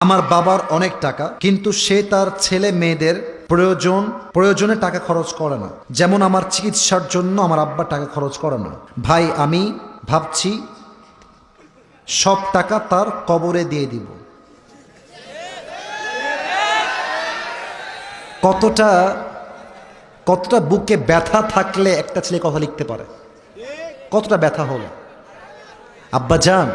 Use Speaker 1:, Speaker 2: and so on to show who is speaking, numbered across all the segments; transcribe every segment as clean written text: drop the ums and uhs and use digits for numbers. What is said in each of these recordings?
Speaker 1: আমার বাবার অনেক টাকা, কিন্তু সে তার ছেলে মেয়েদের প্রয়োজনে টাকা খরচ করে না। যেমন আমার চিকিৎসার জন্য আমার আব্বা টাকা খরচ করে না। ভাই, আমি ভাবছি সব টাকা তার কবরে দিয়ে দিব। কতটা কতটা বুকে ব্যথা থাকলে একটা ছেলে কথা লিখতে পারে? কতটা ব্যথা হলো? আব্বা জান,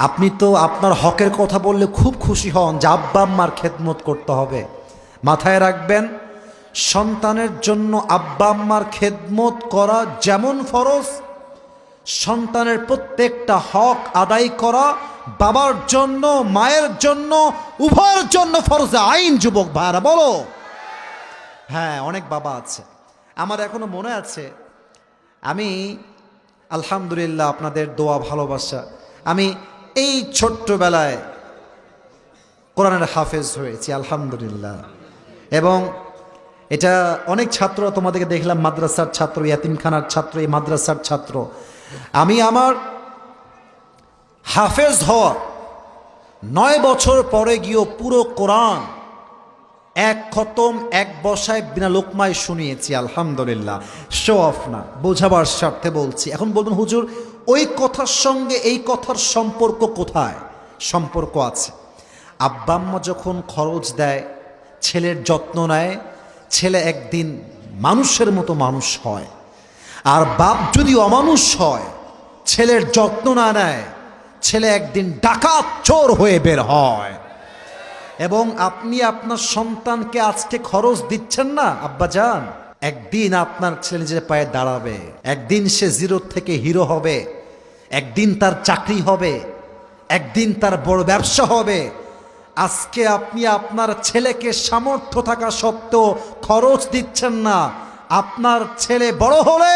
Speaker 1: আপনি তো আপনার হকের কথা বললে খুব খুশি হন যে আব্বা আম্মার খেদমত করতে হবে। মাথায় রাখবেন, সন্তানের জন্য আব্বা আম্মার খেদমত করা যেমন ফরজ, সন্তানের প্রত্যেকটা হক আদায় করা বাবার জন্য মায়ের জন্য উভয়ের জন্য ফরজে আইন। যুবক ভাইরা বলো। হ্যাঁ, অনেক বাবা আছে। আমার এখনো মনে আছে, আমি আলহামদুলিল্লাহ আপনাদের দোয়া ভালোবাসা, আমি এই ছোট্টবেলায় কোরআনের হাফেজ হয়েছি আলহামদুলিল্লাহ। এবং এটা অনেক ছাত্র, তোমাদেরকে দেখলাম মাদ্রাসার ছাত্র, ইয়াতিমখানার ছাত্র, এই মাদ্রাসার ছাত্র। আমি আমার হাফেজ হওয়া 9 বছর পরে গিয়েও পুরো কোরআন এক খতম এক বসায় বিনা লোকমায় শুনিয়েছি আলহামদুলিল্লাহ। শো অফ না, বোঝাবার স্বার্থে বলছি। এখন বলবেন হুজুর, ওই কথার সঙ্গে এই কথার সম্পর্ক কোথায়? সম্পর্ক আছে। আব্বা আম্মা যখন খরচ দেয়, ছেলের যত্ন নেয়, ছেলে একদিন মানুষের মতো মানুষ হয়। আর বাপ যদি অমানুষ হয়, ছেলের যত্ন না নেয়, ছেলে একদিন ডাকাত চোর হয়ে বের হয়। এবং আপনি আপনার সন্তানকে আজকে খরচ দিচ্ছেন না আব্বা জান, একদিন আপনার ছেলে নিজের পায়ে দাঁড়াবে, একদিন সে জিরো থেকে হিরো হবে, একদিন তার চাকরি হবে, একদিন তার বড় ব্যবসা হবে। আজকে আপনি আপনার ছেলেকে সামর্থ্য থাকা সত্ত্বেও খরচ দিচ্ছেন না। আপনার ছেলে বড় হলে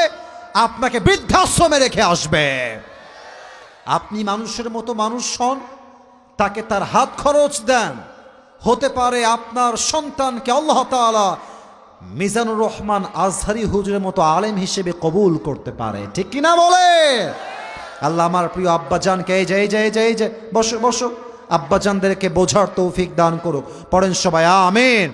Speaker 1: আপনাকে বৃদ্ধাশ্রমে রেখে আসবে। আপনি মানুষের মতো মানুষ হন, তাকে তার হাত খরচ দেন। হতে পারে আপনার সন্তানকে আল্লাহ তাআলা মিজানুর রহমান আজহারি হুজুরের মতো আলেম হিসেবে কবুল করতে পারে। ঠিক কিনা বলে? আল্লাহ আমার প্রিয় আব্বাজানকে এই যে বসো বসো, আব্বাজানদেরকে বোঝার তৌফিক দান করুক। পড়েন সবাই আমিন।